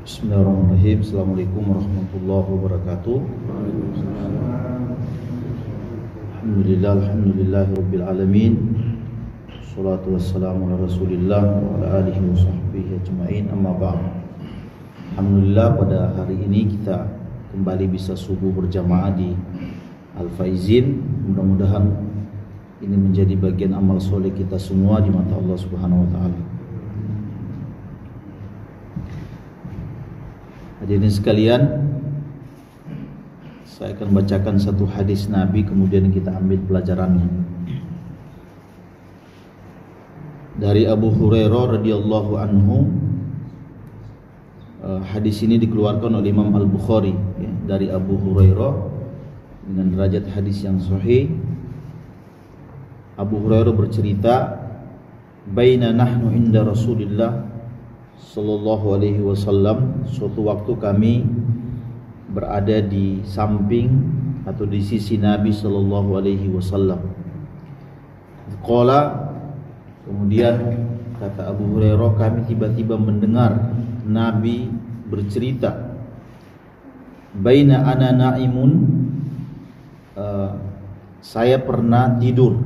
Bismillahirrahmanirrahim. Assalamualaikum warahmatullahi wabarakatuh. Alhamdulillahirabbil alamin. Wassalatu wassalamu ala Rasulillah wa ala alihi wa sahbihi ajmain. Amma ba'd. Alhamdulillah, pada hari ini kita kembali bisa subuh berjamaah di Al-Faizin. Mudah-mudahan ini menjadi bagian amal soleh kita semua di mata Allah Subhanahu wa taala. Hadirin sekalian, saya akan bacakan satu hadis Nabi, kemudian kita ambil pelajarannya. Dari Abu Hurairah radhiyallahu anhu. Hadis ini dikeluarkan oleh Imam Al-Bukhari, ya, dari Abu Hurairah dengan derajat hadis yang sahih. Abu Hurairah bercerita, "Baina nahnu inda Rasulillah sallallahu alaihi wasallam, suatu waktu kami berada di samping atau di sisi Nabi sallallahu alaihi wasallam. Qala, kemudian kata Abu Hurairah, kami tiba-tiba mendengar Nabi bercerita, baina ana naimun, saya pernah tidur,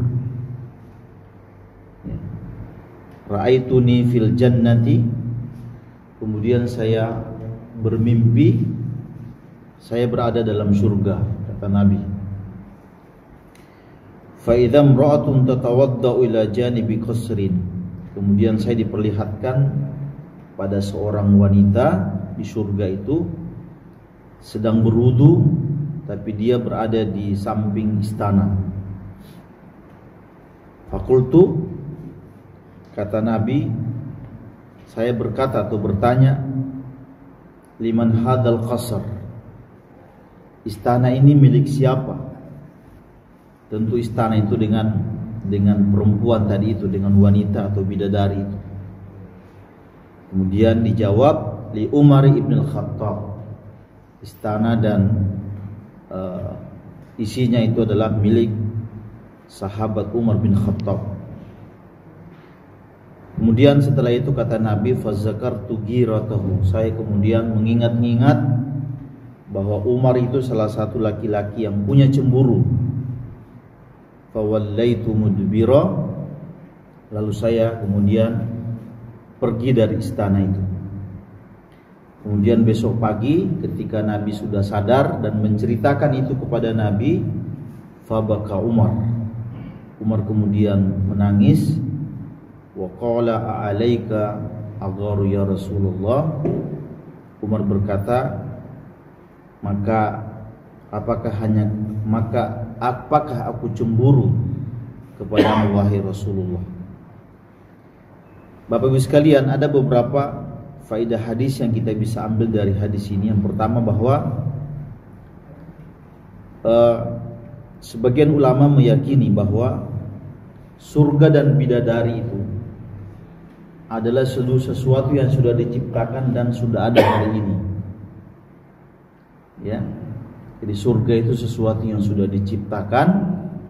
ra'aituni fil jannati, kemudian saya bermimpi saya berada dalam surga, kata Nabi. Fa idza imra'atun tatawadda'u ila janibi qasrin, kemudian saya diperlihatkan pada seorang wanita di surga itu sedang berwudu, tapi dia berada di samping istana. Fakultu, kata Nabi, saya berkata atau bertanya, liman hadal qasr, istana ini milik siapa? Tentu istana itu dengan perempuan tadi itu, dengan wanita atau bidadari itu. Kemudian dijawab, li Umar ibn al-Khattab, istana dan isinya itu adalah milik sahabat Umar bin Khattab. Kemudian setelah itu kata Nabi, fazakartu ghiratahu, saya kemudian mengingat-ingat bahwa Umar itu salah satu laki-laki yang punya cemburu. Fawallaitu mudbira, lalu saya kemudian pergi dari istana itu. Kemudian besok pagi ketika Nabi sudah sadar dan menceritakan itu kepada Nabi, fabaka Umar, Umar kemudian menangis. Wa qala a'alaika agharu ya Rasulullah, Umar berkata, apakah aku cemburu kepadamu wahai Rasulullah. Bapak Ibu sekalian, ada beberapa faedah hadis yang kita bisa ambil dari hadis ini. Yang pertama, bahwa sebagian ulama meyakini bahwa surga dan bidadari itu adalah sesuatu yang sudah diciptakan dan sudah ada hari ini. Ya. Jadi surga itu sesuatu yang sudah diciptakan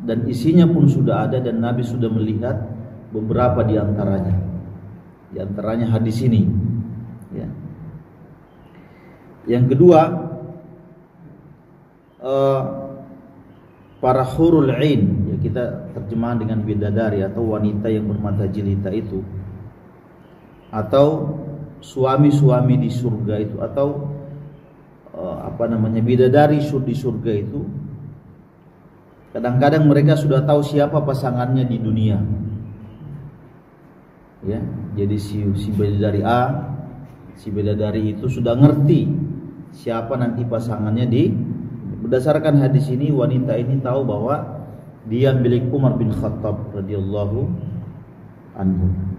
dan isinya pun sudah ada, dan Nabi sudah melihat beberapa di antaranya. Di antaranya hadis ini. Ya. Yang kedua, para hurul ain, ya, kita terjemahan dengan bidadari atau wanita yang bermata jelita itu, atau suami-suami di surga itu, atau bidadari di surga itu, kadang-kadang mereka sudah tahu siapa pasangannya di dunia. Ya, jadi si bidadari A, si bidadari itu sudah ngerti siapa nanti pasangannya berdasarkan hadis ini, wanita ini tahu bahwa dia milik Umar bin Khattab radhiyallahu anhu.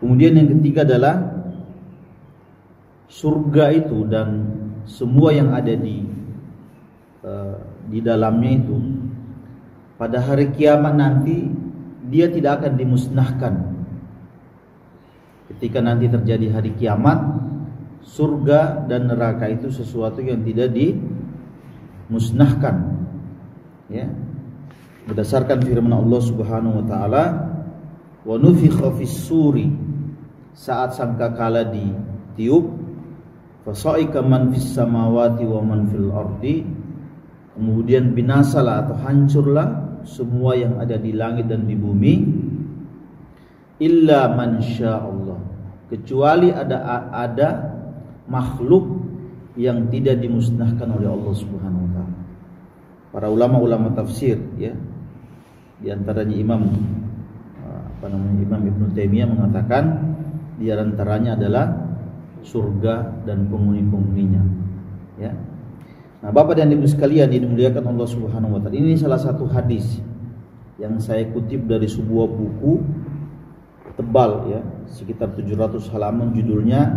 Kemudian yang ketiga adalah surga itu dan semua yang ada di dalamnya itu, pada hari kiamat nanti dia tidak akan dimusnahkan. Ketika nanti terjadi hari kiamat, surga dan neraka itu sesuatu yang tidak dimusnahkan. Ya. Berdasarkan firman Allah Subhanahu wa taala, wa nufikha fis suri, saat sangkakala ditiup, Fasaika man fis samawati wa man fil ardi, kemudian binasalah atau hancurlah semua yang ada di langit dan di bumi, illa man sya'allah, kecuali ada makhluk yang tidak dimusnahkan oleh Allah Subhanahu wa taala. Para ulama-ulama tafsir, ya, di antaranya Imam Ibnu Taimiyah mengatakan di antaranya adalah surga dan penghuni-penghuninya, ya. Nah, Bapak dan Ibu sekalian dimuliakan Allah Subhanahu wa taala. Ini salah satu hadis yang saya kutip dari sebuah buku tebal, ya, sekitar 700 halaman, judulnya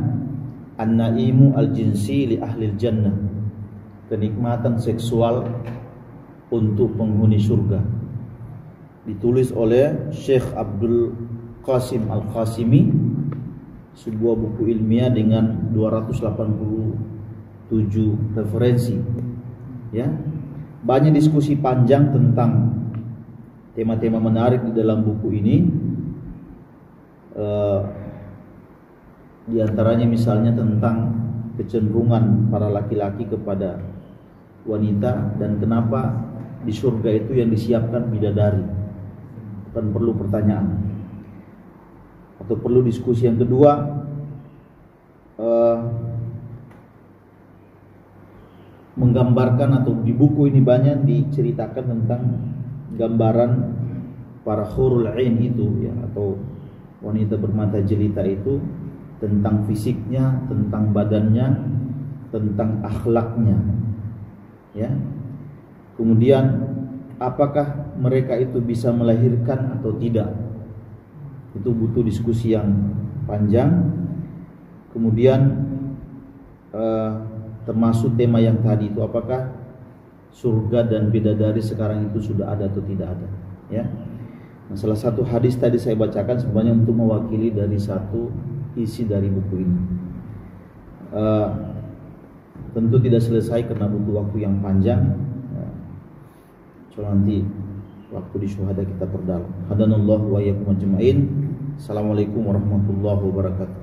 An-Naimu Al-Jinsi li Ahlil Jannah, kenikmatan seksual untuk penghuni surga. Ditulis oleh Syekh Abdul Qasim Al-Qasimi, sebuah buku ilmiah dengan 287 referensi, ya. Banyak diskusi panjang tentang tema-tema menarik di dalam buku ini. Di antaranya misalnya tentang kecenderungan para laki-laki kepada wanita dan kenapa di surga itu yang disiapkan bidadari. Kan perlu pertanyaan atau perlu diskusi. Yang kedua, menggambarkan, atau di buku ini banyak diceritakan tentang gambaran para hurul ain itu, ya, atau wanita bermata jelita itu, tentang fisiknya, tentang badannya, tentang akhlaknya, ya. Kemudian apakah mereka itu bisa melahirkan atau tidak? Itu butuh diskusi yang panjang. Kemudian termasuk tema yang tadi itu, apakah surga dan bidadari sekarang itu sudah ada atau tidak ada, ya. Nah, salah satu hadis tadi saya bacakan sebenarnya untuk mewakili dari satu isi dari buku ini. Tentu tidak selesai karena butuh waktu yang panjang. So nanti waktu di syuhada kita perdalam. Hadanallahu wa iyyakum ajma'in. Assalamualaikum warahmatullahi wabarakatuh.